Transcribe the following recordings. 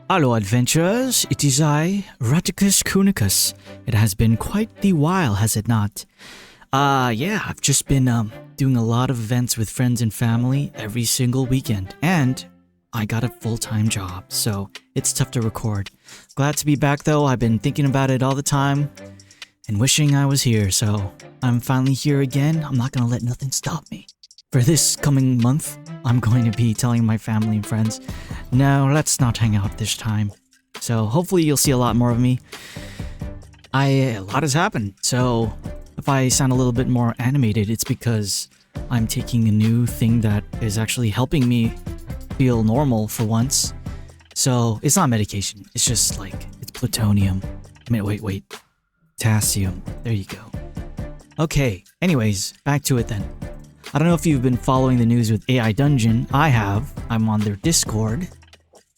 Hello adventurers, it is I, Rat-Kun. It has been quite the while, has it not? Yeah, I've just been doing a lot of events with friends and family every single weekend, and I got a full-time job, so it's tough to record. Glad to be back though. I've been thinking about it all the time and wishing I was here, so I'm finally here again. I'm not gonna let nothing stop me. For this coming month, I'm going to be telling my family and friends, no, let's not hang out this time. So hopefully you'll see a lot more of me. A lot has happened, so if I sound a little bit more animated, it's because I'm taking a new thing that is actually helping me feel normal for once. So it's not medication, it's just like, it's plutonium. I mean, wait. Potassium. There you go. Okay, anyways, back to it then. I don't know if you've been following the news with AiDungeon. I have. I'm on their Discord.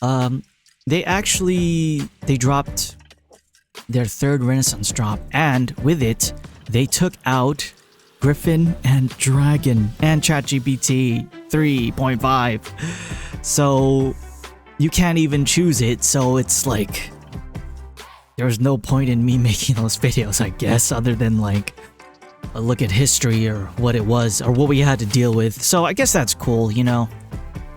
They dropped their third Renaissance drop, and with it, they took out Griffin and Dragon and ChatGPT 3.5. So you can't even choose it, so it's like there's no point in me making those videos, I guess, other than like a look at history or what it was or what we had to deal with. So I guess that's cool, you know.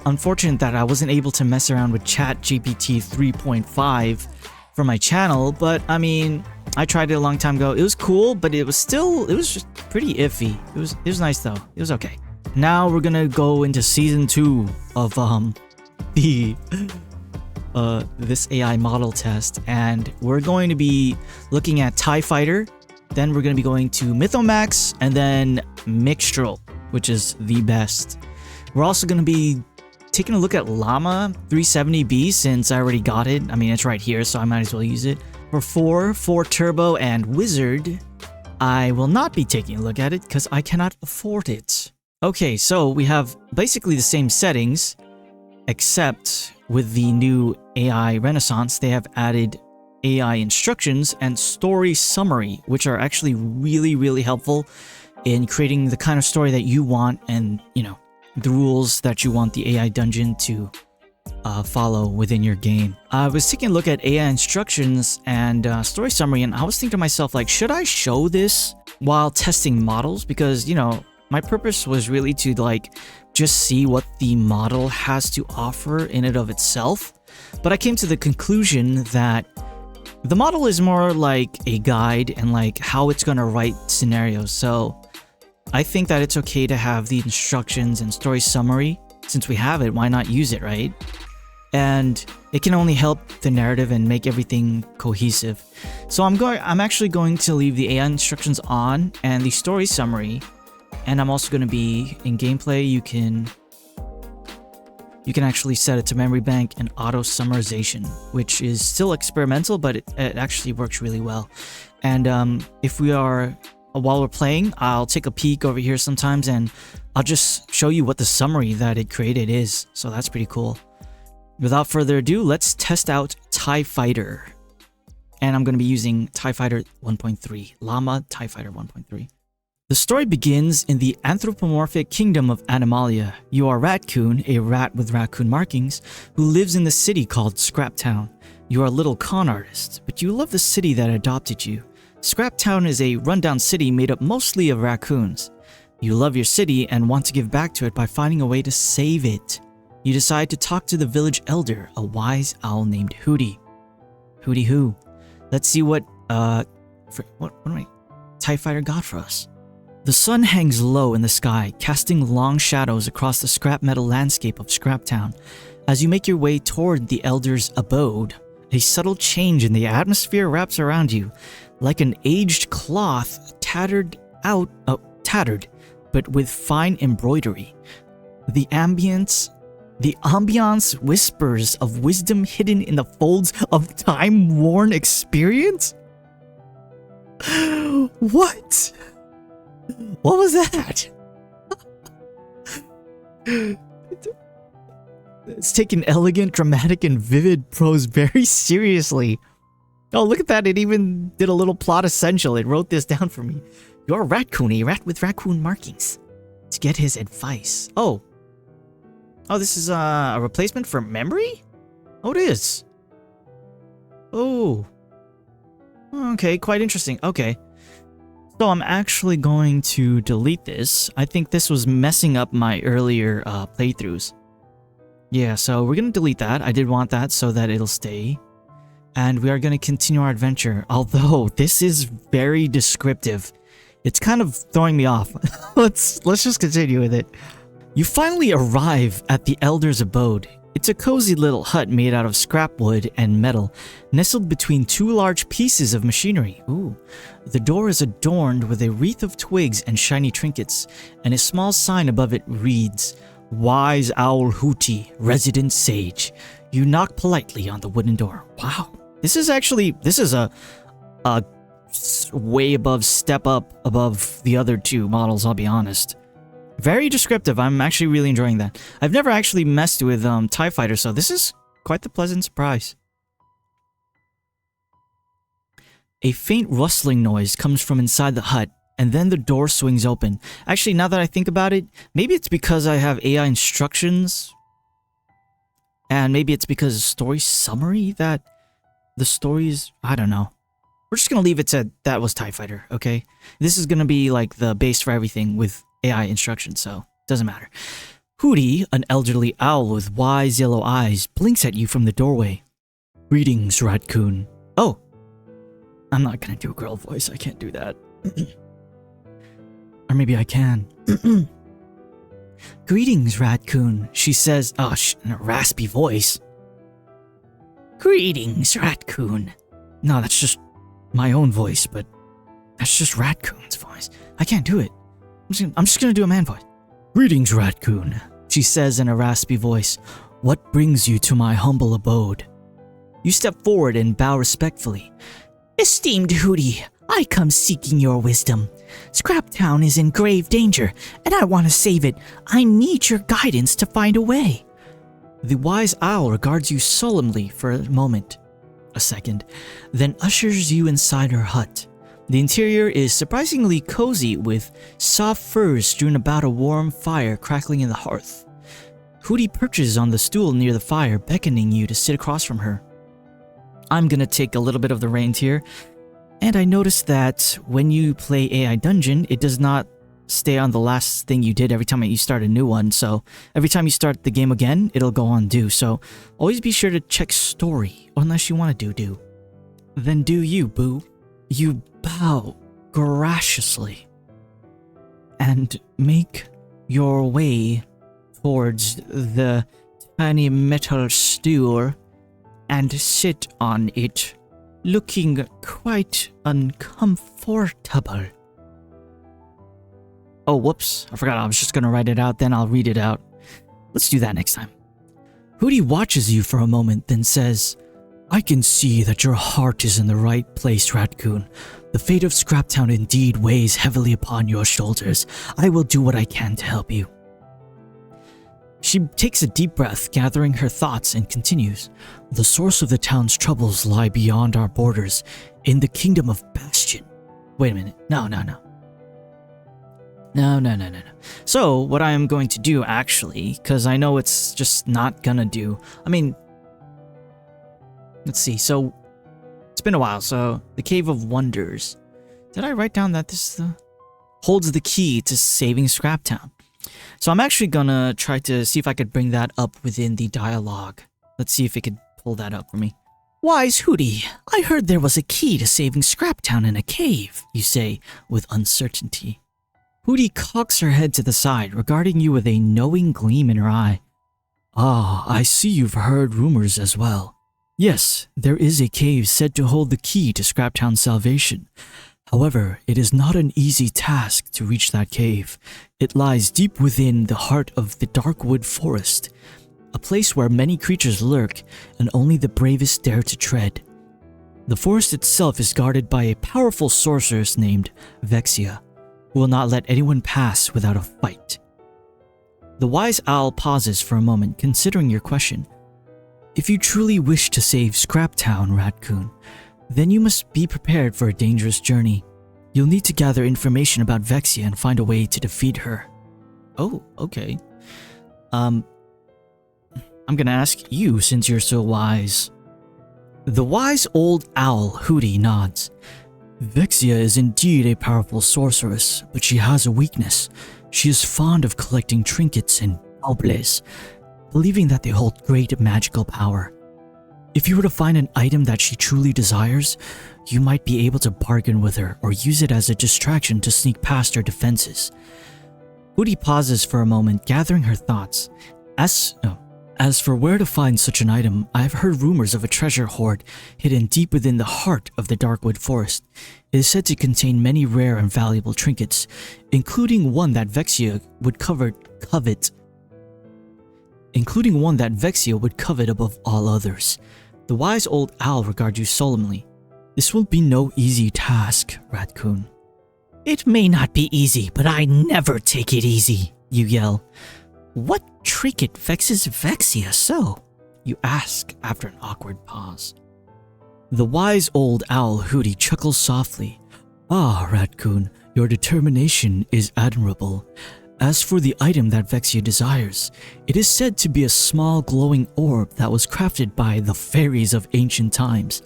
Unfortunate that I wasn't able to mess around with ChatGPT 3.5 for my channel, but I mean, I tried it a long time ago. It was cool, but it was just pretty iffy. It was nice though. It was okay. Now we're gonna go into season 2 of this AI model test, and we're going to be looking at TieFighter. Then we're going to be going to Mythomax, and then Mixtral, which is the best. We're also going to be taking a look at Llama 370B since I already got it. I mean, it's right here, so I might as well use it. For 4 Turbo and Wizard, I will not be taking a look at it because I cannot afford it. Okay, so we have basically the same settings, except with the new AI Renaissance, they have added AI instructions and story summary, which are actually really helpful in creating the kind of story that you want and, you know, the rules that you want the AI dungeon to follow within your game. I was taking a look at AI instructions and story summary, and I was thinking to myself, like, should I show this while testing models? Because, you know, my purpose was really to like just see what the model has to offer in and of itself. But I came to the conclusion that the model is more like a guide and like how it's gonna write scenarios. So I think that it's okay to have the instructions and story summary. Since we have it, why not use it, right? And it can only help the narrative and make everything cohesive. So I'm actually going to leave the AI instructions on and the story summary. And I'm also going to be in gameplay. You can actually set it to memory bank and auto summarization, which is still experimental, but it actually works really well. And if we are, while we're playing, I'll take a peek over here sometimes and I'll just show you what the summary that it created is. So that's pretty cool. Without further ado, let's test out TieFighter. And I'm going to be using TieFighter 1.3, Llama TieFighter 1.3. The story begins in the anthropomorphic kingdom of Animalia. You are Rat-Kun, a rat with raccoon markings, who lives in the city called Scraptown. You are a little con artist, but you love the city that adopted you. Scraptown is a rundown city made up mostly of raccoons. You love your city and want to give back to it by finding a way to save it. You decide to talk to the village elder, a wise owl named Hooty. Hooty who? Let's see what TieFighter got for us. The sun hangs low in the sky, casting long shadows across the scrap metal landscape of Scraptown. As you make your way toward the Elder's abode, a subtle change in the atmosphere wraps around you, like an aged cloth tattered, but with fine embroidery. The ambience whispers of wisdom hidden in the folds of time-worn experience? What? What was that? It's taken elegant, dramatic, and vivid prose very seriously. Oh, look at that. It even did a little plot essential. It wrote this down for me. You're a Rat-Kun, a rat with raccoon markings. To get his advice. Oh, this is a replacement for memory? Oh, it is. Oh. Okay, quite interesting. Okay. So I'm actually going to delete this. I think this was messing up my earlier playthroughs. Yeah, so we're going to delete that. I did want that so that it'll stay. And we are going to continue our adventure. Although, this is very descriptive. It's kind of throwing me off. Let's just continue with it. You finally arrive at the Elder's abode. It's a cozy little hut made out of scrap wood and metal, nestled between two large pieces of machinery. Ooh. The door is adorned with a wreath of twigs and shiny trinkets, and a small sign above it reads, Wise Owl Hooty, Resident Sage. You knock politely on the wooden door. Wow. This is a way above, step up above the other two models, I'll be honest. Very descriptive. I'm actually really enjoying that. I've never actually messed with TieFighter, so this is quite the pleasant surprise. A faint rustling noise comes from inside the hut, and then the door swings open. Actually, now that I think about it, maybe it's because I have AI instructions, and maybe it's because of story summary that the stories, I don't know. We're just gonna leave it to that was TieFighter, okay? This is gonna be like the base for everything with AI instructions, so doesn't matter. Hooty, an elderly owl with wise yellow eyes, blinks at you from the doorway. Greetings, Rat-Kun. Oh, I'm not gonna do a girl voice. I can't do that. Or maybe I can. Greetings, Rat-Kun, she says, in a raspy voice. Greetings, Rat-Kun. No, that's just my own voice, but that's just Rat-Kun's voice. I can't do it. I'm just gonna do a man voice. Greetings, Rat-Kun, she says in a raspy voice. What brings you to my humble abode? You step forward and bow respectfully. Esteemed Hooty, I come seeking your wisdom. Scraptown is in grave danger, and I want to save it. I need your guidance to find a way. The wise owl regards you solemnly for a moment, a second, then ushers you inside her hut. The interior is surprisingly cozy with soft furs strewn about a warm fire crackling in the hearth. Hooty perches on the stool near the fire, beckoning you to sit across from her. I'm gonna take a little bit of the reins here, and I noticed that when you play AiDungeon, it does not stay on the last thing you did every time you start a new one, so every time you start the game again, it'll go on do, so always be sure to check story, unless you want to do. Then do you, boo. You bow graciously and make your way towards the tiny metal stool and sit on it, looking quite uncomfortable. Oh, whoops. I forgot I was just gonna write it out, then I'll read it out. Let's do that next time. Hooty watches you for a moment, then says, I can see that your heart is in the right place, Rat-Kun. The fate of Scraptown indeed weighs heavily upon your shoulders. I will do what I can to help you. She takes a deep breath, gathering her thoughts, and continues. The source of the town's troubles lie beyond our borders, in the kingdom of Bastion. Wait a minute. No. So, what I am going to do, actually, because I know it's just not gonna do. I mean, let's see. So, it's been a while. So, the Cave of Wonders. Did I write down that this holds the key to saving Scraptown? So, I'm actually gonna try to see if I could bring that up within the dialogue. Let's see if it could pull that up for me. Wise Hooty, I heard there was a key to saving Scraptown in a cave, you say, with uncertainty. Hooty cocks her head to the side, regarding you with a knowing gleam in her eye. Ah, I see you've heard rumors as well. Yes, there is a cave said to hold the key to Scraptown's salvation. However, it is not an easy task to reach that cave. It lies deep within the heart of the Darkwood Forest, a place where many creatures lurk and only the bravest dare to tread. The forest itself is guarded by a powerful sorceress named Vexia, who will not let anyone pass without a fight. The wise owl pauses for a moment, considering your question. If you truly wish to save Scraptown, Rat-Kun, then you must be prepared for a dangerous journey. You'll need to gather information about Vexia and find a way to defeat her. Oh, okay. I'm gonna ask you since you're so wise. The wise old owl Hooty nods. Vexia is indeed a powerful sorceress, but she has a weakness. She is fond of collecting trinkets and oblates, believing that they hold great magical power. If you were to find an item that she truly desires, you might be able to bargain with her or use it as a distraction to sneak past her defenses. Hooty pauses for a moment, gathering her thoughts. As for where to find such an item, I have heard rumors of a treasure hoard hidden deep within the heart of the Darkwood Forest. It is said to contain many rare and valuable trinkets, including one that Vexia would covet above all others. The wise old owl regards you solemnly. This will be no easy task, Rat-Kun. It may not be easy, but I never take it easy, you yell. What trinket vexes Vexia so? You ask after an awkward pause. The wise old owl Hooty chuckles softly. Ah, Rat-Kun, your determination is admirable. As for the item that Vexia desires, it is said to be a small glowing orb that was crafted by the fairies of ancient times.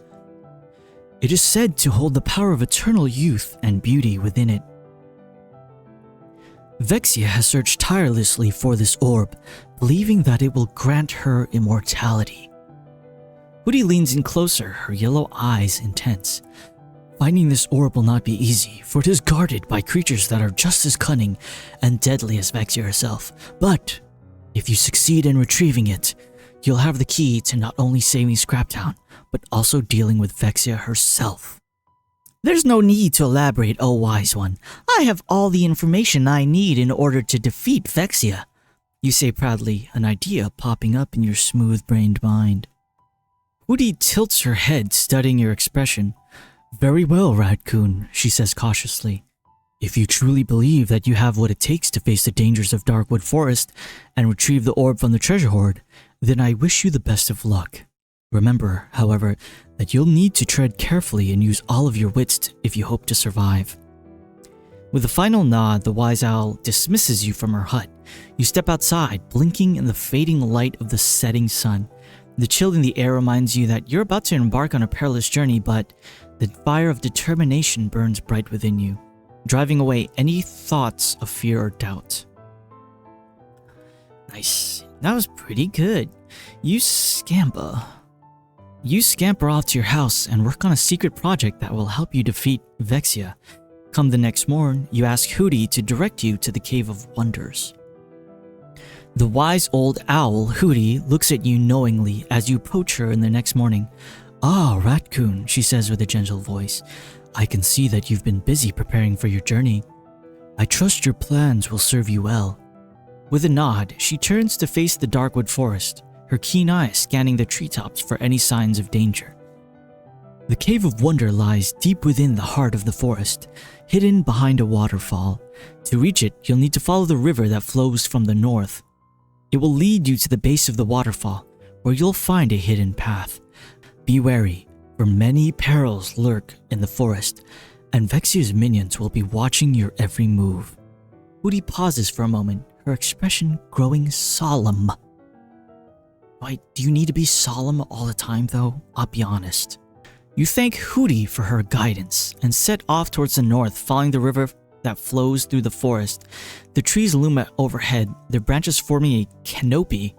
It is said to hold the power of eternal youth and beauty within it. Vexia has searched tirelessly for this orb, believing that it will grant her immortality. Hooty leans in closer, her yellow eyes intense. Finding this orb will not be easy, for it is guarded by creatures that are just as cunning and deadly as Vexia herself. But if you succeed in retrieving it, you'll have the key to not only saving Scraptown, but also dealing with Vexia herself. There's no need to elaborate, oh wise one. I have all the information I need in order to defeat Vexia, you say proudly, an idea popping up in your smooth-brained mind. Hooty tilts her head, studying your expression. Very well, Rat-Kun, she says cautiously. If you truly believe that you have what it takes to face the dangers of Darkwood Forest and retrieve the orb from the treasure hoard, then I wish you the best of luck. Remember, however, that you'll need to tread carefully and use all of your wits if you hope to survive. With a final nod, the wise owl dismisses you from her hut. You step outside, blinking in the fading light of the setting sun. The chill in the air reminds you that you're about to embark on a perilous journey, but the fire of determination burns bright within you, driving away any thoughts of fear or doubt. Nice. That was pretty good. You scamper off to your house and work on a secret project that will help you defeat Vexia. Come the next morn, you ask Hooty to direct you to the Cave of Wonders. The wise old owl, Hooty, looks at you knowingly as you approach her in the next morning. Ah, Rat-Kun, she says with a gentle voice. I can see that you've been busy preparing for your journey. I trust your plans will serve you well. With a nod, she turns to face the Darkwood Forest, her keen eyes scanning the treetops for any signs of danger. The Cave of Wonder lies deep within the heart of the forest, hidden behind a waterfall. To reach it, you'll need to follow the river that flows from the north. It will lead you to the base of the waterfall, where you'll find a hidden path. Be wary, for many perils lurk in the forest, and Vexia's minions will be watching your every move. Hooty pauses for a moment, her expression growing solemn. Why, do you need to be solemn all the time though? I'll be honest. You thank Hooty for her guidance and set off towards the north, following the river that flows through the forest. The trees loom overhead, their branches forming a canopy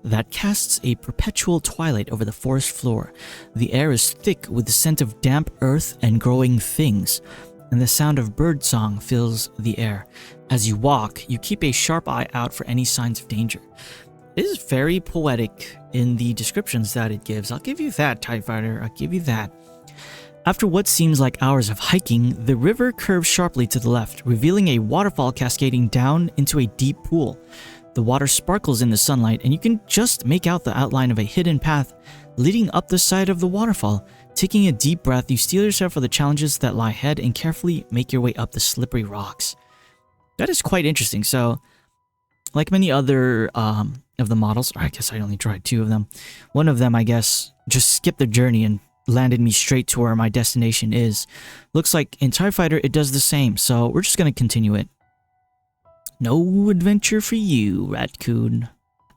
that casts a perpetual twilight over the forest floor. The air is thick with the scent of damp earth and growing things, and the sound of birdsong fills the air. As you walk, you keep a sharp eye out for any signs of danger. It is very poetic in the descriptions that it gives. I'll give you that, TieFighter. I'll give you that. After what seems like hours of hiking, the river curves sharply to the left, revealing a waterfall cascading down into a deep pool. The water sparkles in the sunlight, and you can just make out the outline of a hidden path leading up the side of the waterfall. Taking a deep breath, you steel yourself for the challenges that lie ahead and carefully make your way up the slippery rocks. That is quite interesting. So, like many other of the models, or I guess I only tried 2 of them. One of them, I guess, just skipped the journey and landed me straight to where my destination is. Looks like in TieFighter it does the same, so we're just going to continue it. No adventure for you, Rat-Kun.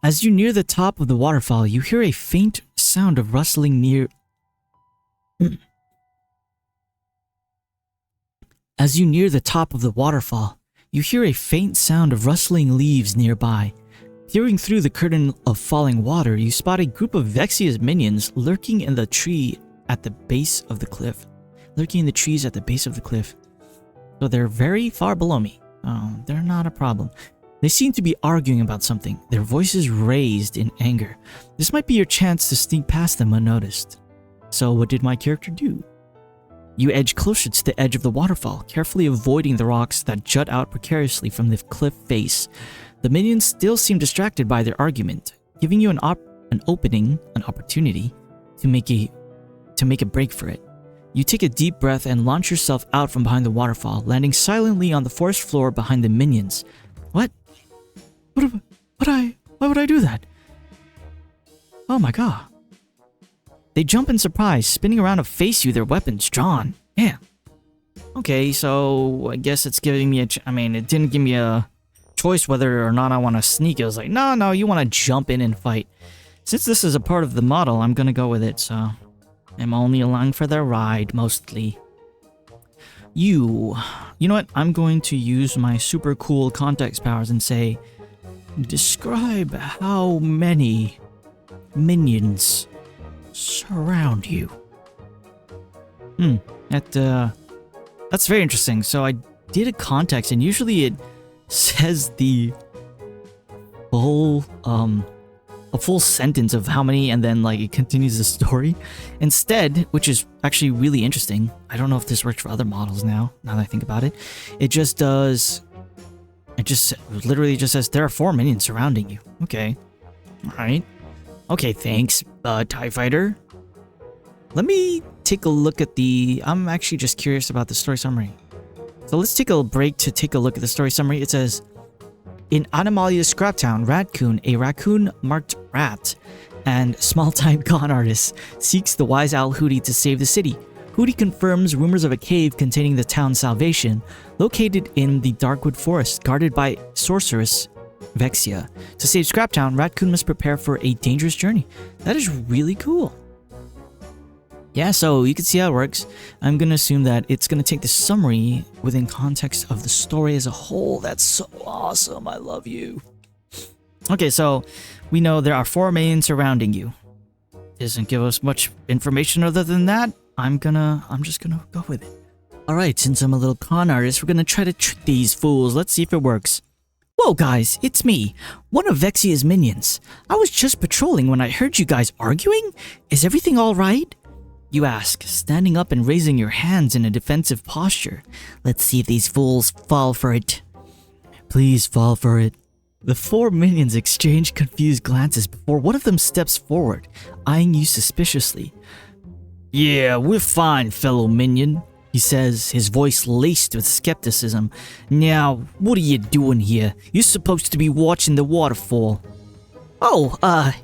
As you near the top of the waterfall, you hear a faint sound of rustling near... As you near the top of the waterfall, you hear a faint sound of rustling leaves nearby. Peering through the curtain of falling water, you spot a group of Vexia's minions lurking in the tree at the base of the cliff. Lurking in the trees at the base of the cliff. So they're very far below me. Oh, they're not a problem. They seem to be arguing about something, their voices raised in anger. This might be your chance to sneak past them unnoticed. So what did my character do? You edge closer to the edge of the waterfall, carefully avoiding the rocks that jut out precariously from the cliff face. The minions still seem distracted by their argument, giving you an opportunity to make a break for it. You take a deep breath and launch yourself out from behind the waterfall, landing silently on the forest floor behind the minions. What? Why would I do that? Oh my god. They jump in surprise, spinning around to face you, their weapons drawn. Man. Okay, so I guess it's giving me it didn't give me a choice whether or not I want to sneak. It was like, no, you want to jump in and fight. Since this is a part of the model, I'm gonna go with it, so... I'm only along for the ride, mostly. You know what? I'm going to use my super cool context powers and say... Describe how many minions surround you. That's very interesting. So I did a context, and usually it says the full a full sentence of how many, and then like it continues the story. Instead, which is actually really interesting. I don't know if this works for other models now that I think about it. It just does. It just literally just says there are 4 minions surrounding you. Okay, all right. Okay, thanks, TieFighter. Let me take a look at the... I'm actually just curious about the story summary. So let's take a break to take a look at the story summary. It says, in Animalia's Scraptown, Rat-Kun, a raccoon-marked rat and small-time con artist, seeks the wise owl Hooty to save the city. Hooty confirms rumors of a cave containing the town's salvation, located in the Darkwood Forest, guarded by sorceress Vexia. To save Scraptown, Rat-Kun must prepare for a dangerous journey. That is really cool. Yeah, so you can see how it works. I'm going to assume that it's going to take the summary within context of the story as a whole. That's so awesome. I love you. Okay, so we know there are 4 minions surrounding you. Doesn't give us much information other than that. I'm just gonna go with it. Alright, since I'm a little con artist, we're gonna try to trick these fools. Let's see if it works. Whoa guys, it's me, one of Vexia's minions. I was just patrolling when I heard you guys arguing. Is everything alright? You ask, standing up and raising your hands in a defensive posture. Let's see if these fools fall for it. Please fall for it. The 4 minions exchange confused glances before one of them steps forward, eyeing you suspiciously. Yeah, we're fine, fellow minion, he says, his voice laced with skepticism. Now, what are you doing here? You're supposed to be watching the waterfall. Oh,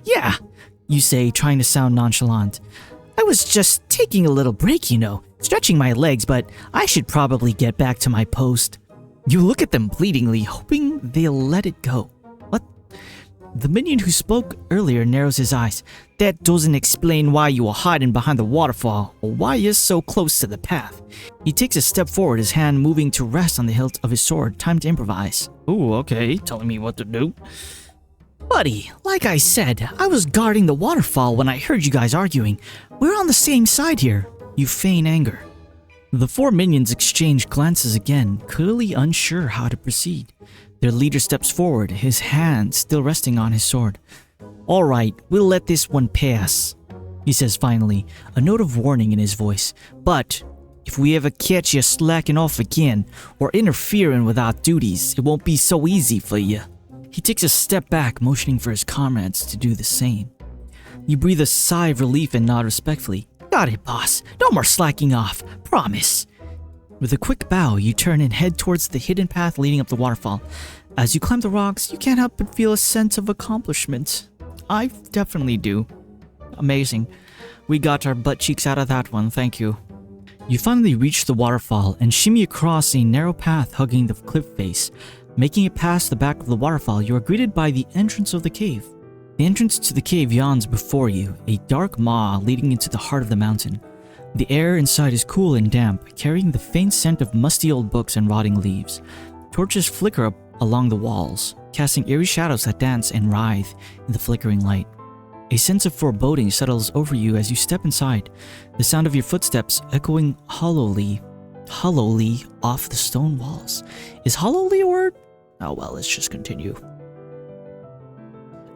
yeah, you say, trying to sound nonchalant. I was just taking a little break, you know, stretching my legs, but I should probably get back to my post. You look at them pleadingly, hoping they'll let it go. What? The minion who spoke earlier narrows his eyes. That doesn't explain why you were hiding behind the waterfall, or why you're so close to the path. He takes a step forward, his hand moving to rest on the hilt of his sword. Time to improvise. Ooh, okay, telling me what to do. Buddy, like I said, I was guarding the waterfall when I heard you guys arguing. We're on the same side here. You feign anger. The 4 minions exchange glances again, clearly unsure how to proceed. Their leader steps forward, his hand still resting on his sword. Alright, we'll let this one pass, he says finally, a note of warning in his voice. But if we ever catch you slacking off again, or interfering with our duties, it won't be so easy for you. He takes a step back, motioning for his comrades to do the same. You breathe a sigh of relief and nod respectfully. Got it, boss. No more slacking off. Promise. With a quick bow, you turn and head towards the hidden path leading up the waterfall. As you climb the rocks, you can't help but feel a sense of accomplishment. I definitely do. Amazing. We got our butt cheeks out of that one, thank you. You finally reach the waterfall and shimmy across a narrow path hugging the cliff face. Making it past the back of the waterfall, you are greeted by the entrance of the cave. The entrance to the cave yawns before you, a dark maw leading into the heart of the mountain. The air inside is cool and damp, carrying the faint scent of musty old books and rotting leaves. Torches flicker up along the walls, casting eerie shadows that dance and writhe in the flickering light. A sense of foreboding settles over you as you step inside, the sound of your footsteps echoing hollowly off the stone walls. Is hollowly a word? Oh well, let's just continue.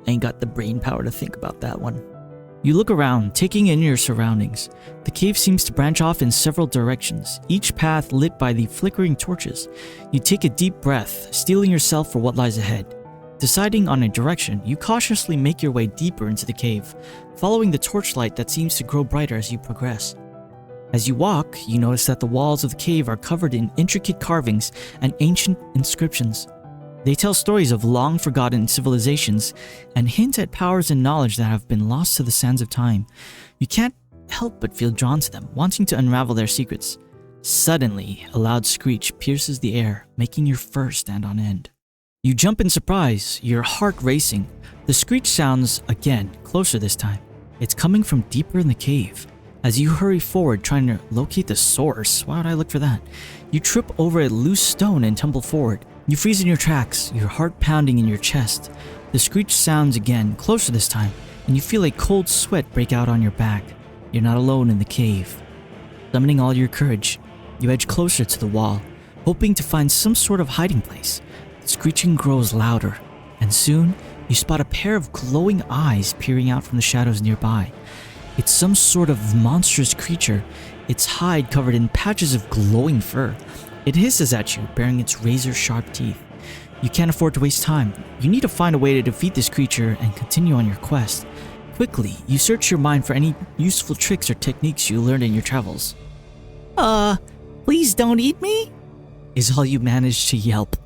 Ain't got the brain power to think about that one. You look around, taking in your surroundings. The cave seems to branch off in several directions, each path lit by the flickering torches. You take a deep breath, steeling yourself for what lies ahead. Deciding on a direction, you cautiously make your way deeper into the cave, following the torchlight that seems to grow brighter as you progress. As you walk, you notice that the walls of the cave are covered in intricate carvings and ancient inscriptions. They tell stories of long-forgotten civilizations and hint at powers and knowledge that have been lost to the sands of time. You can't help but feel drawn to them, wanting to unravel their secrets. Suddenly, a loud screech pierces the air, making your fur stand on end. You jump in surprise, your heart racing. The screech sounds again, closer this time. It's coming from deeper in the cave. As you hurry forward, trying to locate the source, why would I look for that? You trip over a loose stone and tumble forward. You freeze in your tracks, your heart pounding in your chest. The screech sounds again, closer this time, and you feel a cold sweat break out on your back. You're not alone in the cave. Summoning all your courage, you edge closer to the wall, hoping to find some sort of hiding place. The screeching grows louder, and soon you spot a pair of glowing eyes peering out from the shadows nearby. It's some sort of monstrous creature, its hide covered in patches of glowing fur. It hisses at you, baring its razor-sharp teeth. You can't afford to waste time. You need to find a way to defeat this creature and continue on your quest. Quickly, you search your mind for any useful tricks or techniques you learned in your travels. Please don't eat me?" is all you manage to yelp.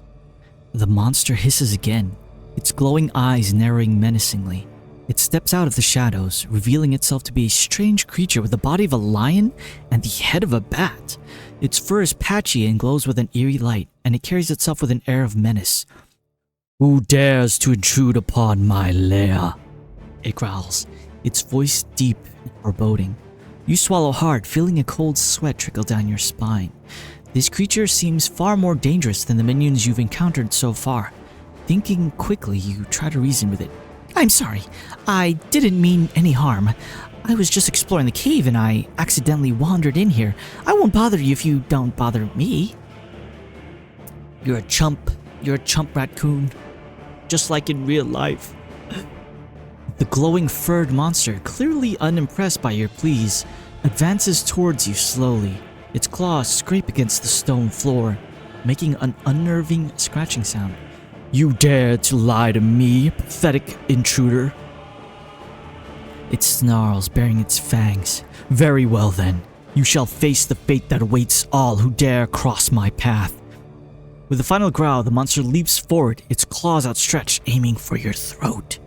The monster hisses again, its glowing eyes narrowing menacingly. It steps out of the shadows, revealing itself to be a strange creature with the body of a lion and the head of a bat. Its fur is patchy and glows with an eerie light, and it carries itself with an air of menace. "Who dares to intrude upon my lair?" it growls, its voice deep and foreboding. You swallow hard, feeling a cold sweat trickle down your spine. This creature seems far more dangerous than the minions you've encountered so far. Thinking quickly, you try to reason with it. "I'm sorry, I didn't mean any harm. I was just exploring the cave and I accidentally wandered in here. I won't bother you if you don't bother me." You're a chump, Rat-Kun. Just like in real life. The glowing furred monster, clearly unimpressed by your pleas, advances towards you slowly. Its claws scrape against the stone floor, making an unnerving scratching sound. "You dare to lie to me, pathetic intruder?" It snarls, baring its fangs. "Very well then, you shall face the fate that awaits all who dare cross my path." With a final growl, the monster leaps forward, its claws outstretched, aiming for your throat.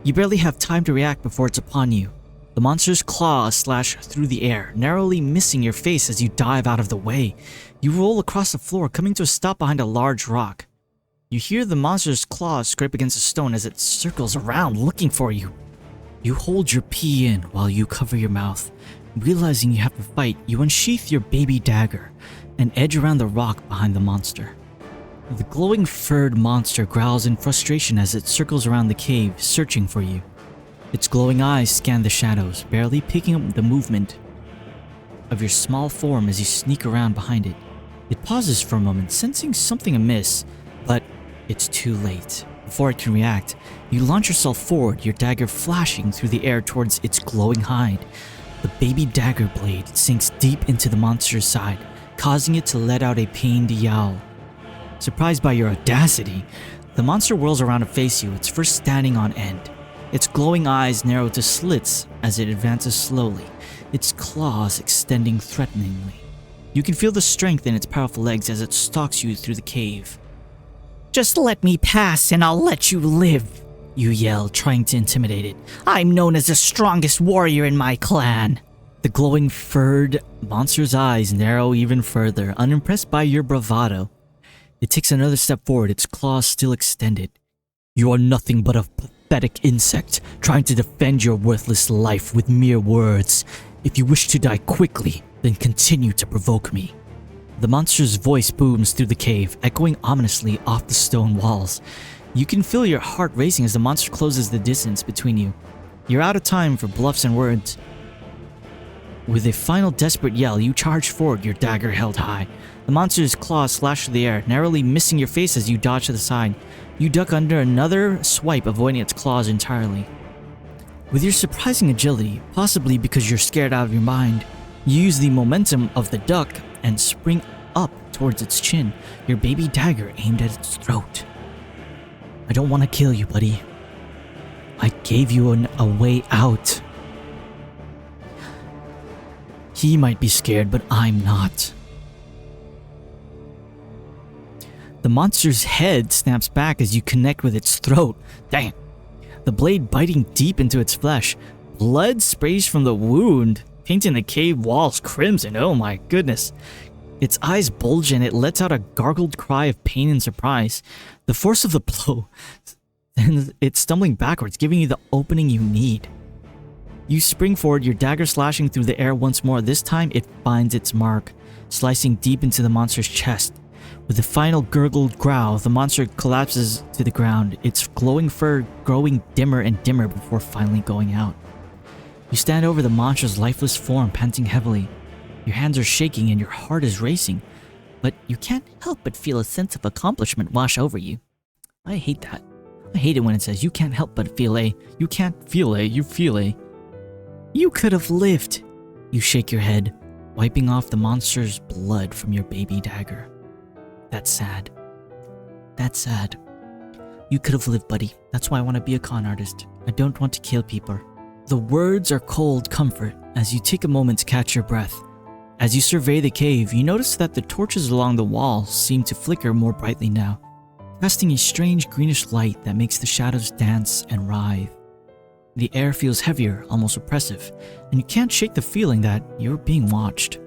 You barely have time to react before it's upon you. The monster's claws slash through the air, narrowly missing your face as you dive out of the way. You roll across the floor, coming to a stop behind a large rock. You hear the monster's claws scrape against a stone as it circles around, looking for you. You hold your pee in while you cover your mouth. Realizing you have to fight, you unsheath your baby dagger and edge around the rock behind the monster. The glowing furred monster growls in frustration as it circles around the cave, searching for you. Its glowing eyes scan the shadows, barely picking up the movement of your small form as you sneak around behind it. It pauses for a moment, sensing something amiss, but it's too late. Before it can react, you launch yourself forward, your dagger flashing through the air towards its glowing hide. The baby dagger blade sinks deep into the monster's side, causing it to let out a pained yowl. Surprised by your audacity, the monster whirls around to face you, its fur standing on end. Its glowing eyes narrow to slits as it advances slowly, its claws extending threateningly. You can feel the strength in its powerful legs as it stalks you through the cave. "Just let me pass and I'll let you live," you yell, trying to intimidate it. "I'm known as the strongest warrior in my clan." The glowing furred monster's eyes narrow even further, unimpressed by your bravado. It takes another step forward, its claws still extended. "You are nothing but a pathetic insect trying to defend your worthless life with mere words. If you wish to die quickly, then continue to provoke me." The monster's voice booms through the cave, echoing ominously off the stone walls. You can feel your heart racing as the monster closes the distance between you. You're out of time for bluffs and words. With a final desperate yell, you charge forward, your dagger held high. The monster's claws slash through the air, narrowly missing your face as you dodge to the side. You duck under another swipe, avoiding its claws entirely. With your surprising agility, possibly because you're scared out of your mind, you use the momentum of the duck and spring up towards its chin, your baby dagger aimed at its throat. "I don't want to kill you, buddy. I gave you a way out." He might be scared, but I'm not. The monster's head snaps back as you connect with its throat. Dang. The blade biting deep into its flesh. Blood sprays from the wound, painting the cave walls crimson. Oh my goodness. Its eyes bulge and it lets out a gargled cry of pain and surprise. The force of the blow sends it stumbling backwards, giving you the opening you need. You spring forward, your dagger slashing through the air once more. This time it finds its mark, slicing deep into the monster's chest. With a final gurgled growl, the monster collapses to the ground, its glowing fur growing dimmer and dimmer before finally going out. You stand over the monster's lifeless form, panting heavily. Your hands are shaking and your heart is racing, but you can't help but feel a sense of accomplishment wash over you. I hate that. I hate it when it says you can't help but feel a. You can't feel a, you feel a. You could have lived. You shake your head, wiping off the monster's blood from your baby dagger. That's sad. That's sad. You could have lived, buddy. That's why I want to be a con artist. I don't want to kill people. The words are cold comfort as you take a moment to catch your breath. As you survey the cave, you notice that the torches along the wall seem to flicker more brightly now, casting a strange greenish light that makes the shadows dance and writhe. The air feels heavier, almost oppressive, and you can't shake the feeling that you're being watched.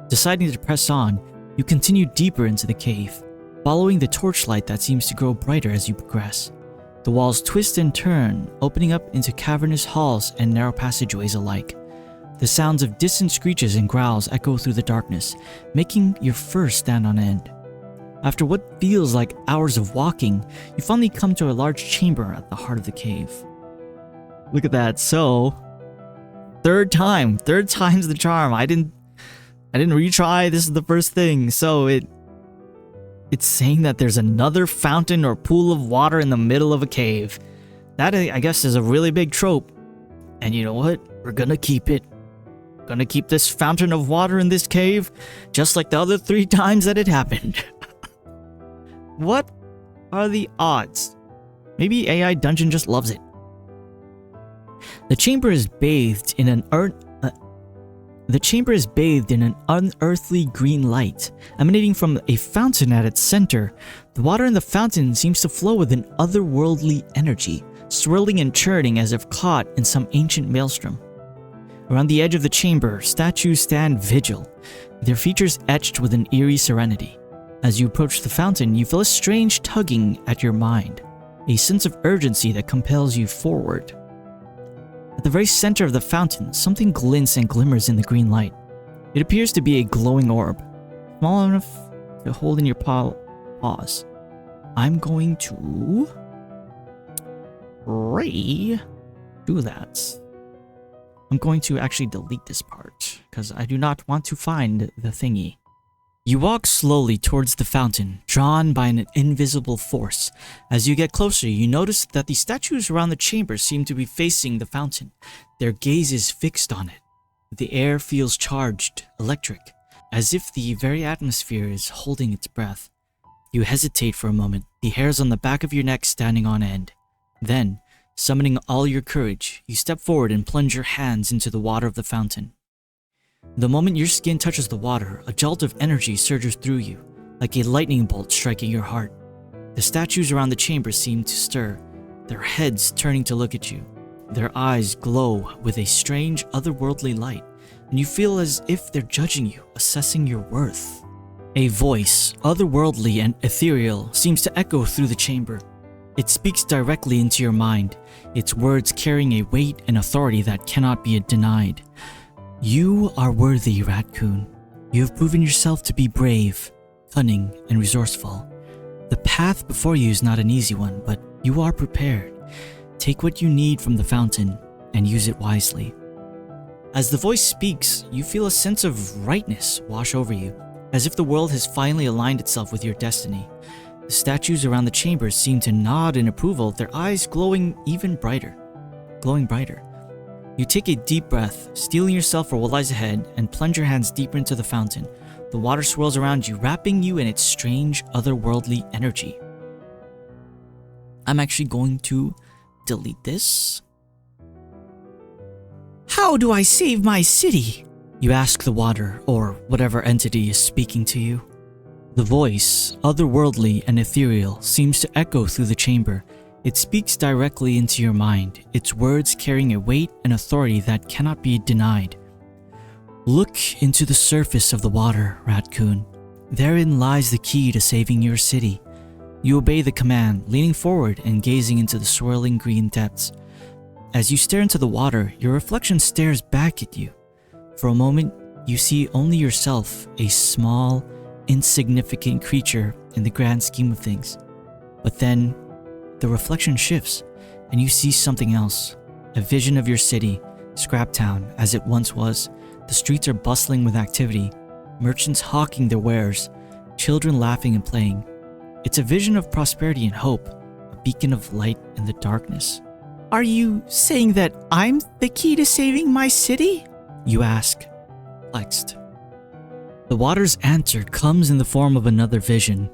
Deciding to press on, you continue deeper into the cave, following the torchlight that seems to grow brighter as you progress. The walls twist and turn, opening up into cavernous halls and narrow passageways alike. The sounds of distant screeches and growls echo through the darkness, making your fur stand on end. After what feels like hours of walking, you finally come to a large chamber at the heart of the cave. Look at that. So, third time's the charm. I didn't retry. This is the first thing. So it's saying that there's another fountain or pool of water in the middle of a cave. That, I guess, is a really big trope. And you know what? We're gonna keep it. Gonna keep this fountain of water in this cave, just like the other 3 times that it happened. What are the odds? Maybe AiDungeon just loves it. The chamber is bathed in an unearthly green light, emanating from a fountain at its center. The water in the fountain seems to flow with an otherworldly energy, swirling and churning as if caught in some ancient maelstrom. Around the edge of the chamber, statues stand vigil, their features etched with an eerie serenity. As you approach the fountain, you feel a strange tugging at your mind, a sense of urgency that compels you forward. At the very center of the fountain, something glints and glimmers in the green light. It appears to be a glowing orb, small enough to hold in your paws. I'm going to do that. I'm going to actually delete this part, because I do not want to find the thingy. You walk slowly towards the fountain, drawn by an invisible force. As you get closer, you notice that the statues around the chamber seem to be facing the fountain. Their gaze is fixed on it. The air feels charged, electric, as if the very atmosphere is holding its breath. You hesitate for a moment, the hairs on the back of your neck standing on end. Then, summoning all your courage, you step forward and plunge your hands into the water of the fountain. The moment your skin touches the water, a jolt of energy surges through you, like a lightning bolt striking your heart. The statues around the chamber seem to stir, their heads turning to look at you. Their eyes glow with a strange, otherworldly light, and you feel as if they're judging you, assessing your worth. A voice, otherworldly and ethereal, seems to echo through the chamber. It speaks directly into your mind, its words carrying a weight and authority that cannot be denied. You are worthy, Rat-Kun. You have proven yourself to be brave, cunning, and resourceful. The path before you is not an easy one, but you are prepared. Take what you need from the fountain and use it wisely. As the voice speaks, you feel a sense of rightness wash over you, as if the world has finally aligned itself with your destiny. The statues around the chamber seem to nod in approval, their eyes glowing brighter. You take a deep breath, steeling yourself for what lies ahead, and plunge your hands deeper into the fountain. The water swirls around you, wrapping you in its strange, otherworldly energy. I'm actually going to delete this. How do I save my city? You ask the water, or whatever entity is speaking to you. The voice, otherworldly and ethereal, seems to echo through the chamber. It speaks directly into your mind, its words carrying a weight and authority that cannot be denied. Look into the surface of the water, Rat-Kun. Therein lies the key to saving your city. You obey the command, leaning forward and gazing into the swirling green depths. As you stare into the water, your reflection stares back at you. For a moment, you see only yourself, a small, insignificant creature in the grand scheme of things. But then, the reflection shifts, and you see something else. A vision of your city, Scraptown, as it once was. The streets are bustling with activity, merchants hawking their wares, children laughing and playing. It's a vision of prosperity and hope, a beacon of light in the darkness. Are you saying that I'm the key to saving my city? You ask, perplexed. The water's answer comes in the form of another vision.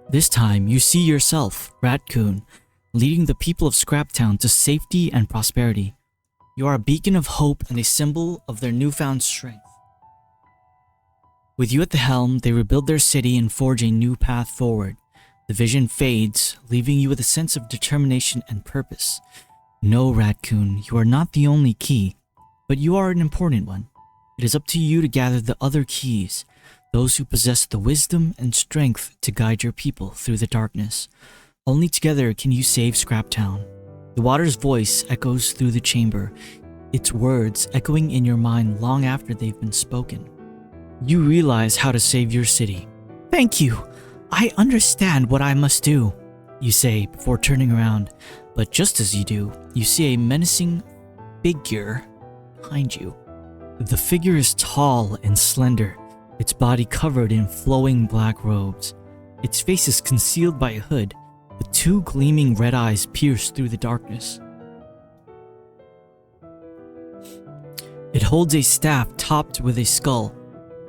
This time, you see yourself, Rat-Kun, leading the people of Scraptown to safety and prosperity. You are a beacon of hope and a symbol of their newfound strength. With you at the helm, they rebuild their city and forge a new path forward. The vision fades, leaving you with a sense of determination and purpose. No, Rat-Kun, you are not the only key, but you are an important one. It is up to you to gather the other keys, those who possess the wisdom and strength to guide your people through the darkness. Only together can you save Scraptown. The water's voice echoes through the chamber, its words echoing in your mind long after they've been spoken. You realize how to save your city. Thank you. I understand what I must do, you say before turning around. But just as you do, you see a menacing figure behind you. The figure is tall and slender, its body covered in flowing black robes. Its face is concealed by a hood, but two gleaming red eyes pierce through the darkness. It holds a staff topped with a skull,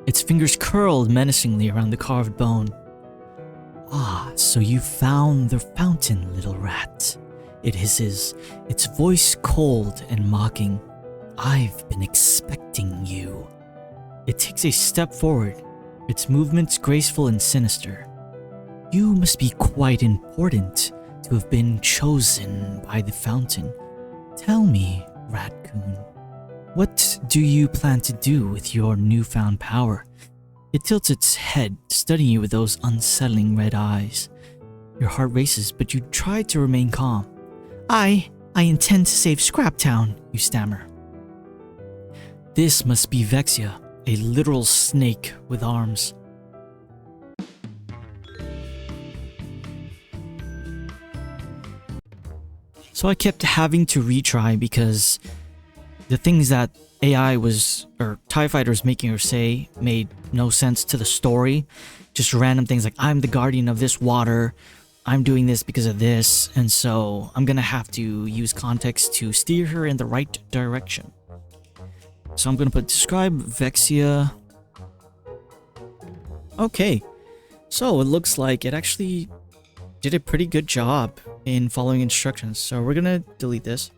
its fingers curled menacingly around the carved bone. Ah, so you found the fountain, little rat. It hisses, its voice cold and mocking. I've been expecting you. It takes a step forward, its movements graceful and sinister. You must be quite important to have been chosen by the fountain. Tell me, Rat-Kun, what do you plan to do with your newfound power? It tilts its head, studying you with those unsettling red eyes. Your heart races, but you try to remain calm. I intend to save Scraptown, you stammer. This must be Vexia, a literal snake with arms. So I kept having to retry because the things that AI was, or TieFighter was making her say made no sense to the story. Just random things like, I'm the guardian of this water, I'm doing this because of this, and so I'm gonna have to use context to steer her in the right direction. So I'm gonna put describe Vexia. Okay, so it looks like it actually did a pretty good job in following instructions. So we're gonna delete this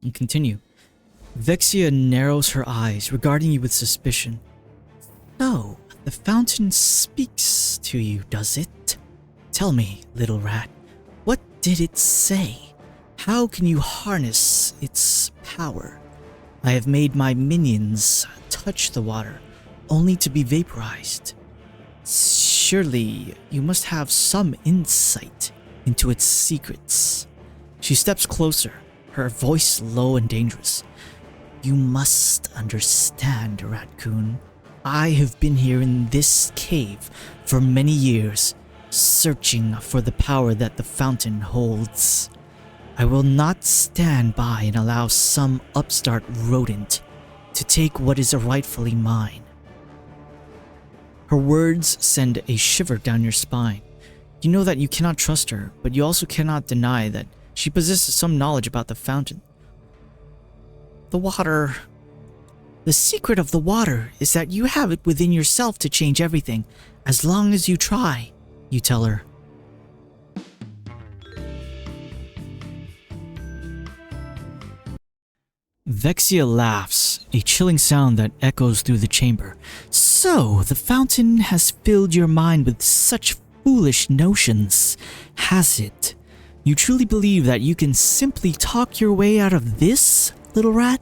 and continue. Vexia narrows her eyes, regarding you with suspicion. So, the fountain speaks to you, does it? Tell me, little rat, what did it say? How can you harness its power? I have made my minions touch the water, only to be vaporized. Surely, you must have some insight. into its secrets. She steps closer, her voice low and dangerous. You must understand, Rat-Kun. I have been here in this cave for many years, searching for the power that the fountain holds. I will not stand by and allow some upstart rodent to take what is rightfully mine. Her words send a shiver down your spine. You know that you cannot trust her, but you also cannot deny that she possesses some knowledge about the fountain. The water. The secret of the water is that you have it within yourself to change everything, as long as you try, you tell her. Vexia laughs, a chilling sound that echoes through the chamber. So, the fountain has filled your mind with such foolish notions, has it? You truly believe that you can simply talk your way out of this, little rat?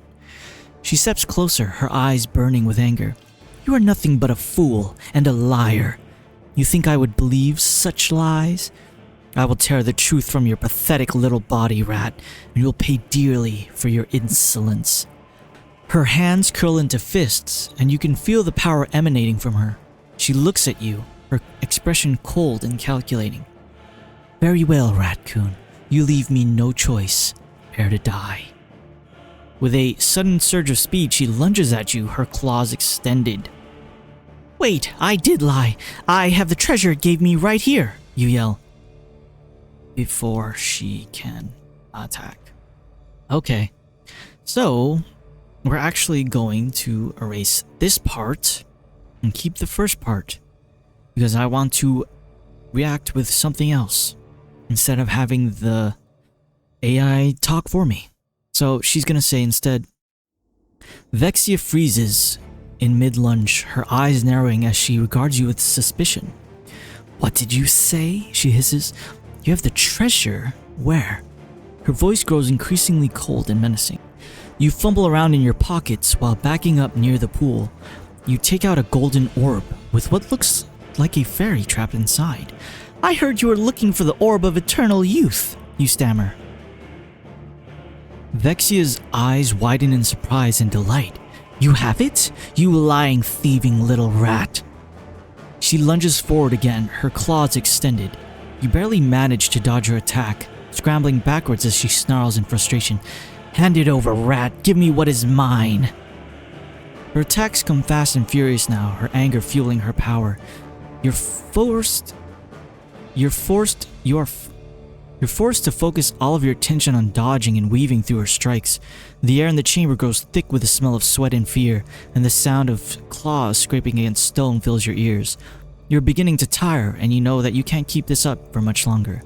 She steps closer, her eyes burning with anger. You are nothing but a fool and a liar. You think I would believe such lies? I will tear the truth from your pathetic little body, rat, and you'll pay dearly for your insolence. Her hands curl into fists, and you can feel the power emanating from her. She looks at you, her expression cold and calculating. Very well, Rat-Kun. You leave me no choice. Prepare to die. With a sudden surge of speed, she lunges at you, her claws extended. Wait, I did lie. I have the treasure it gave me right here, you yell. Before she can attack. Okay, so we're actually going to erase this part and keep the first part because I want to react with something else instead of having the AI talk for me. So she's gonna say instead, Vexia freezes in mid-lunge, her eyes narrowing as she regards you with suspicion. What did you say? She hisses. You have the treasure? Where? Her voice grows increasingly cold and menacing. You fumble around in your pockets while backing up near the pool. You take out a golden orb with what looks like a fairy trapped inside. I heard you were looking for the orb of eternal youth, you stammer. Vexia's eyes widen in surprise and delight. You have it? You lying, thieving little rat. She lunges forward again, her claws extended. You barely manage to dodge her attack, scrambling backwards as she snarls in frustration. Hand it over, rat. Give me what is mine. Her attacks come fast and furious now, her anger fueling her power. You're forced to focus all of your attention on dodging and weaving through her strikes. The air in the chamber grows thick with the smell of sweat and fear, and the sound of claws scraping against stone fills your ears. You're beginning to tire, and you know that you can't keep this up for much longer.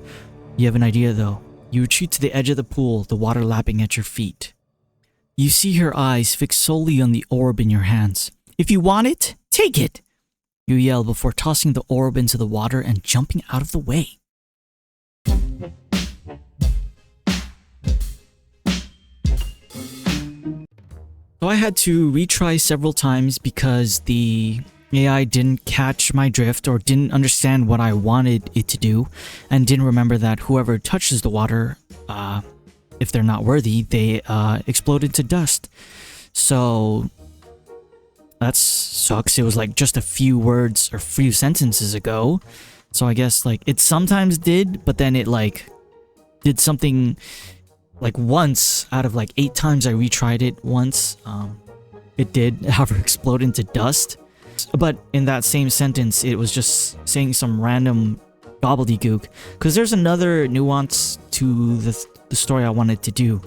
You have an idea though. You retreat to the edge of the pool, the water lapping at your feet. You see her eyes fixed solely on the orb in your hands. If you want it, take it! You yell before tossing the orb into the water and jumping out of the way. So I had to retry several times because the AI didn't catch my drift or didn't understand what I wanted it to do and didn't remember that whoever touches the water, if they're not worthy, they explode into dust. So that sucks. It was like just a few words or few sentences ago. So I guess like it sometimes did, but then it like did something like once out of like 8 times I retried it once. It did, however, explode into dust. But in that same sentence, it was just saying some random gobbledygook. Because there's another nuance to the story I wanted to do.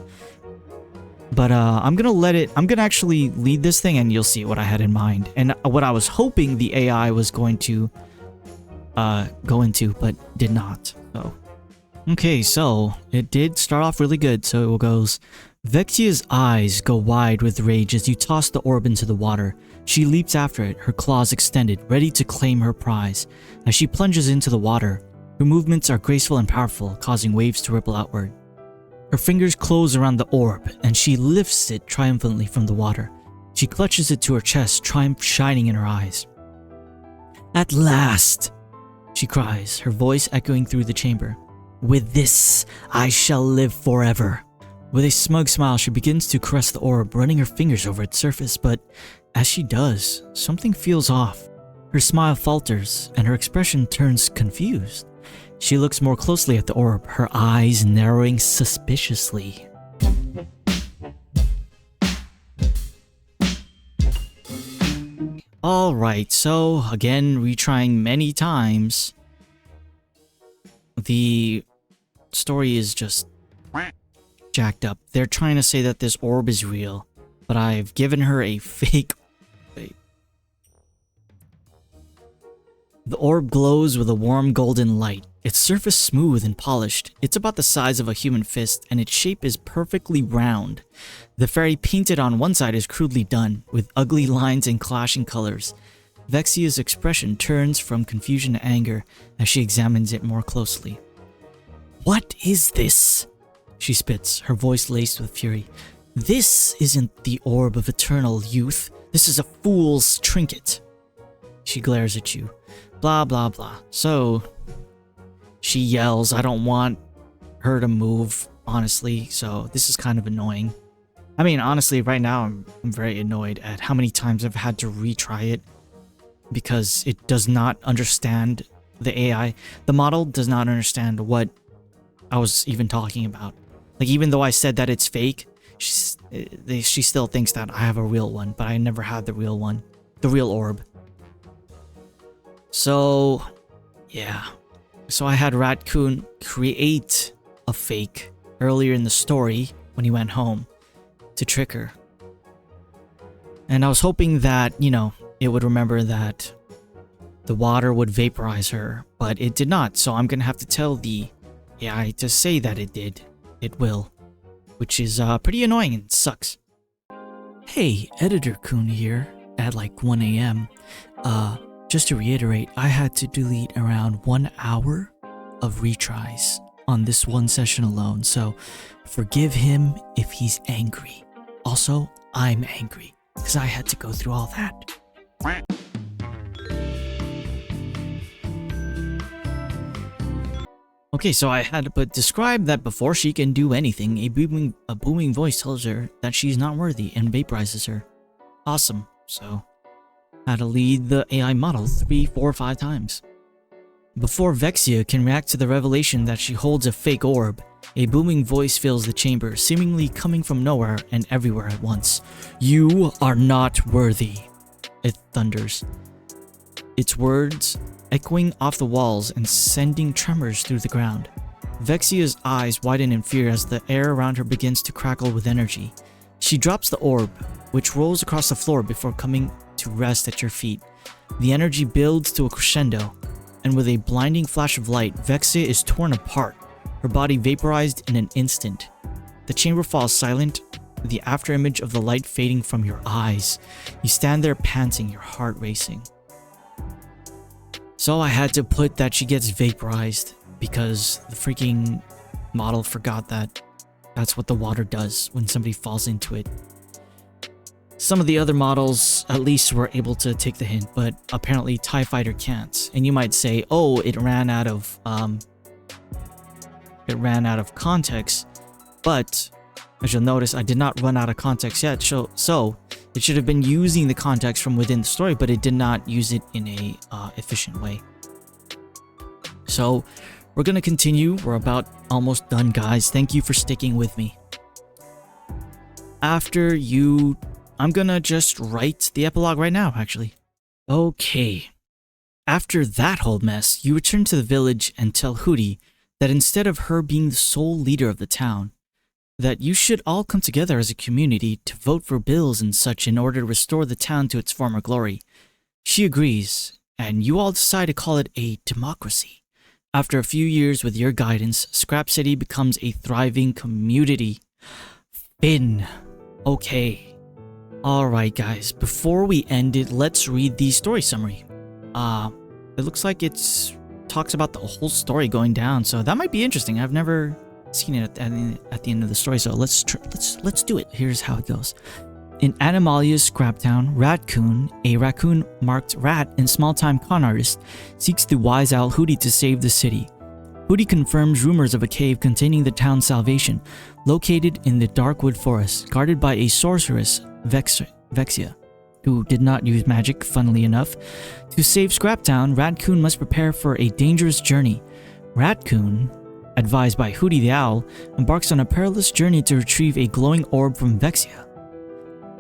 But I'm gonna actually lead this thing and you'll see what I had in mind. And what I was hoping the AI was going to go into, but did not. So, okay, so it did start off really good. So it goes, Vexia's eyes go wide with rage as you toss the orb into the water. She leaps after it, her claws extended, ready to claim her prize. As she plunges into the water, her movements are graceful and powerful, causing waves to ripple outward. Her fingers close around the orb, and she lifts it triumphantly from the water. She clutches it to her chest, triumph shining in her eyes. At last! She cries, her voice echoing through the chamber. With this, I shall live forever. With a smug smile, she begins to caress the orb, running her fingers over its surface, but as she does, something feels off. Her smile falters, and her expression turns confused. She looks more closely at the orb, her eyes narrowing suspiciously. Alright, so again, retrying many times. The story is just jacked up. They're trying to say that this orb is real, but I've given her a fake. The orb glows with a warm golden light. Its surface smooth and polished. It's about the size of a human fist, and its shape is perfectly round. The fairy painted on one side is crudely done, with ugly lines and clashing colors. Vexia's expression turns from confusion to anger as she examines it more closely. "What is this?" she spits, her voice laced with fury. "This isn't the orb of eternal youth. This is a fool's trinket." She glares at you. Blah, blah, blah. So, she yells. I don't want her to move, honestly, so this is kind of annoying. I mean, honestly, right now I'm very annoyed at how many times I've had to retry it because it does not understand the AI. The model does not understand what I was even talking about. Like, even though I said that it's fake, she still thinks that I have a real one, but I never had the real one. The real orb. So, yeah. So I had Rat-Kun create a fake earlier in the story when he went home to trick her. And I was hoping that, you know, it would remember that the water would vaporize her, but it did not. So I'm gonna have to tell the AI to say that it did. It will. Which is pretty annoying and sucks. Hey, Editor Kun here at like 1 a.m. Just to reiterate, I had to delete around 1 hour of retries on this one session alone, so forgive him if he's angry. Also, I'm angry, because I had to go through all that. Okay, so I had to describe that before she can do anything, a booming voice tells her that she's not worthy and vaporizes her. Awesome, so had to lead the AI model 3, 4, 5 times. Before Vexia can react to the revelation that she holds a fake orb, a booming voice fills the chamber, seemingly coming from nowhere and everywhere at once. "You are not worthy," it thunders. Its words echoing off the walls and sending tremors through the ground. Vexia's eyes widen in fear as the air around her begins to crackle with energy. She drops the orb, which rolls across the floor before coming to rest at your feet. The energy builds to a crescendo, and with a blinding flash of light, Vexia is torn apart, her body vaporized in an instant. The chamber falls silent, the afterimage of the light fading from your eyes. You stand there panting, your heart racing. So I had to put that she gets vaporized, because the freaking model forgot that that's what the water does when somebody falls into it. Some of the other models at least were able to take the hint, but apparently TieFighter can't. And you might say, oh, it ran out of context. But as you'll notice, I did not run out of context yet. So it should have been using the context from within the story, but it did not use it in a efficient way. So we're gonna continue. We're about almost done, guys. Thank you for sticking with me. I'm gonna just write the epilogue right now, actually. Okay. After that whole mess, you return to the village and tell Hootie that instead of her being the sole leader of the town, that you should all come together as a community to vote for bills and such in order to restore the town to its former glory. She agrees, and you all decide to call it a democracy. After a few years with your guidance, Scrap City becomes a thriving community. Finn. Okay. Alright guys, before we end it, let's read the story summary. It looks like it talks about the whole story going down, so that might be interesting. I've never seen it at the end of the story, so let's do it. Here's how it goes. In Animalia's scrap town, Rat-Kun, a raccoon-marked rat and small-time con artist, seeks the wise owl Hootie to save the city. Hootie confirms rumors of a cave containing the town's salvation, located in the Darkwood Forest, guarded by a sorceress, Vexia, who did not use magic, funnily enough. To save Scraptown, Rat-Kun must prepare for a dangerous journey. Rat-Kun, advised by Hootie the Owl, embarks on a perilous journey to retrieve a glowing orb from Vexia.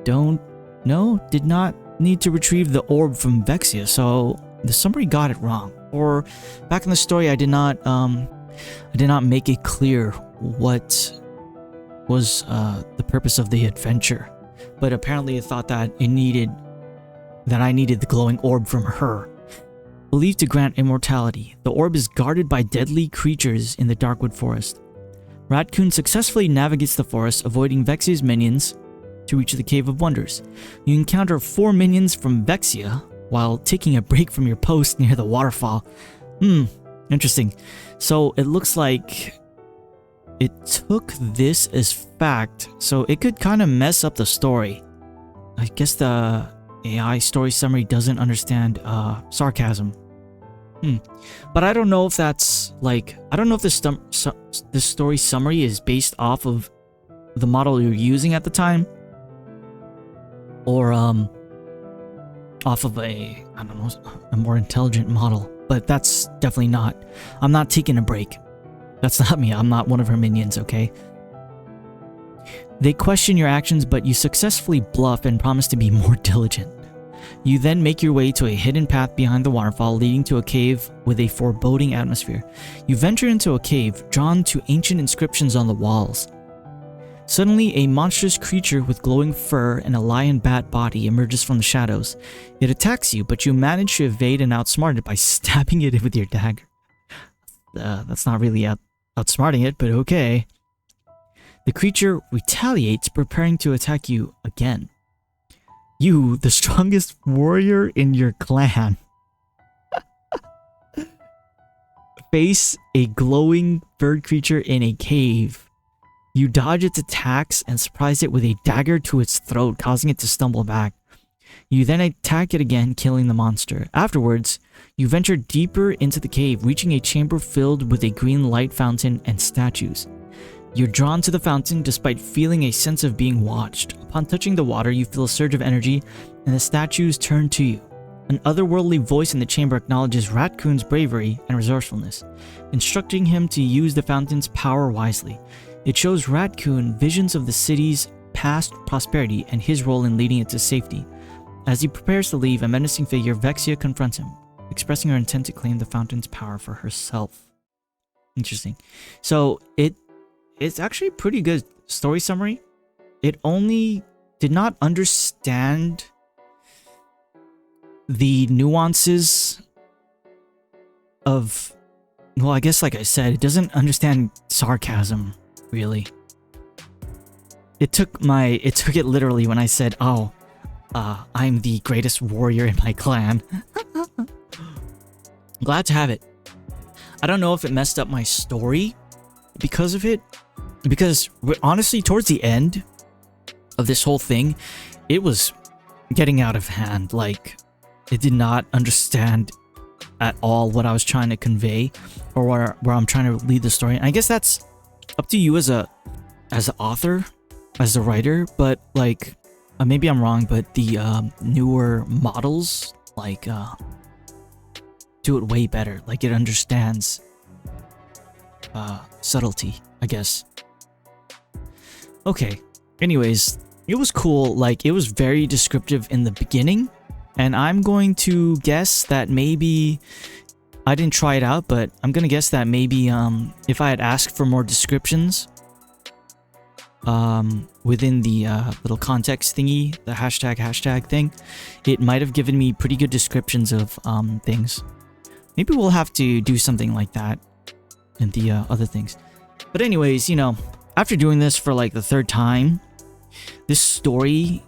Did not need to retrieve the orb from Vexia, so the summary got it wrong. Or back in the story, I did not make it clear what was the purpose of the adventure. But apparently, it thought that I needed the glowing orb from her. Believed to grant immortality, the orb is guarded by deadly creatures in the Darkwood Forest. Rat-Kun successfully navigates the forest, avoiding Vexia's minions to reach the Cave of Wonders. You encounter 4 minions from Vexia while taking a break from your post near the waterfall. Interesting. So it looks like it took this as fact, so it could kind of mess up the story. I guess the AI story summary doesn't understand sarcasm. But I don't know if that's like, I don't know if this story summary is based off of the model you're using at the time, or off of a, I don't know, a more intelligent model. But that's definitely not. I'm not taking a break. That's not me. I'm not one of her minions, okay? They question your actions, but you successfully bluff and promise to be more diligent. You then make your way to a hidden path behind the waterfall, leading to a cave with a foreboding atmosphere. You venture into a cave, drawn to ancient inscriptions on the walls. Suddenly, a monstrous creature with glowing fur and a lion bat body emerges from the shadows. It attacks you, but you manage to evade and outsmart it by stabbing it with your dagger. That's not really outsmarting it, but okay. The creature retaliates, preparing to attack you again. You, the strongest warrior in your clan, face a glowing bird creature in a cave. You dodge its attacks and surprise it with a dagger to its throat, causing it to stumble back. You then attack it again, killing the monster. Afterwards, you venture deeper into the cave, reaching a chamber filled with a green light fountain and statues. You're drawn to the fountain despite feeling a sense of being watched. Upon touching the water, you feel a surge of energy, and the statues turn to you. An otherworldly voice in the chamber acknowledges Rat-Kun's bravery and resourcefulness, instructing him to use the fountain's power wisely. It shows Rat-Kun visions of the city's past prosperity and his role in leading it to safety. As he prepares to leave, a menacing figure, Vexia, confronts him, expressing her intent to claim the fountain's power for herself. Interesting. So it's actually a pretty good story summary. It only did not understand the nuances of, well, I guess like I said, it doesn't understand sarcasm, really. It took it literally when I said, oh, I'm the greatest warrior in my clan. Glad to have it. I don't know if it messed up my story because of it, because honestly, towards the end of this whole thing, it was getting out of hand. Like, it did not understand at all what I was trying to convey, or where I'm trying to lead the story. And I guess that's up to you as an author, as a writer. But like, maybe I'm wrong, but the newer models like do it way better. Like, it understands subtlety, I guess. Okay. Anyways, it was cool. Like, it was very descriptive in the beginning. And I'm going to guess that maybe, I didn't try it out, but I'm gonna guess that maybe if I had asked for more descriptions within the little context thingy, the hashtag thing, it might have given me pretty good descriptions of things. Maybe we'll have to do something like that in the other things. But anyways, you know, after doing this for like the 3rd time, this story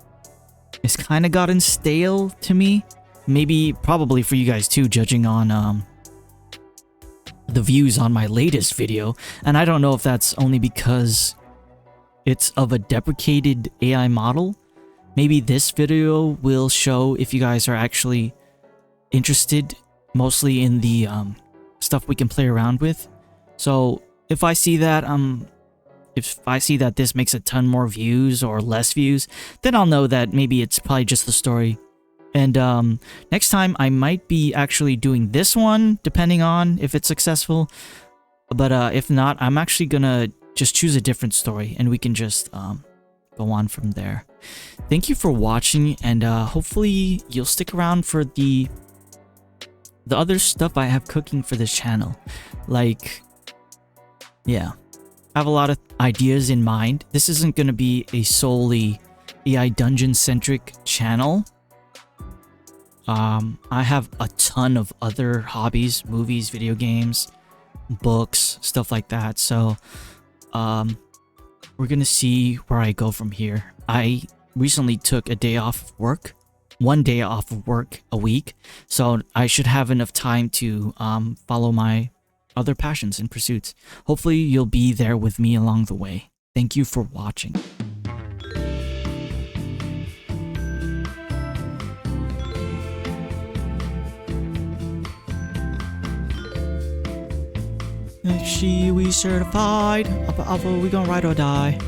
has kind of gotten stale to me. Maybe, probably for you guys too, judging on the views on my latest video. And I don't know if that's only because it's of a deprecated AI model. Maybe this video will show if you guys are actually interested mostly in the stuff we can play around with. So if I see that this makes a ton more views or less views, then I'll know that maybe it's probably just the story. And next time I might be actually doing this one, depending on if it's successful. But if not, I'm actually gonna just choose a different story and we can just go on from there. Thank you for watching, and hopefully you'll stick around for the other stuff I have cooking for this channel. Like, yeah, I have a lot of ideas in mind. This isn't gonna be a solely AiDungeon centric channel. I have a ton of other hobbies, movies, video games, books, stuff like that. So, we're gonna see where I go from here. I recently took a day off of work, 1 day off of work a week, so I should have enough time to follow my other passions and pursuits. Hopefully you'll be there with me along the way. Thank you for watching. We certified, we gonna ride or die.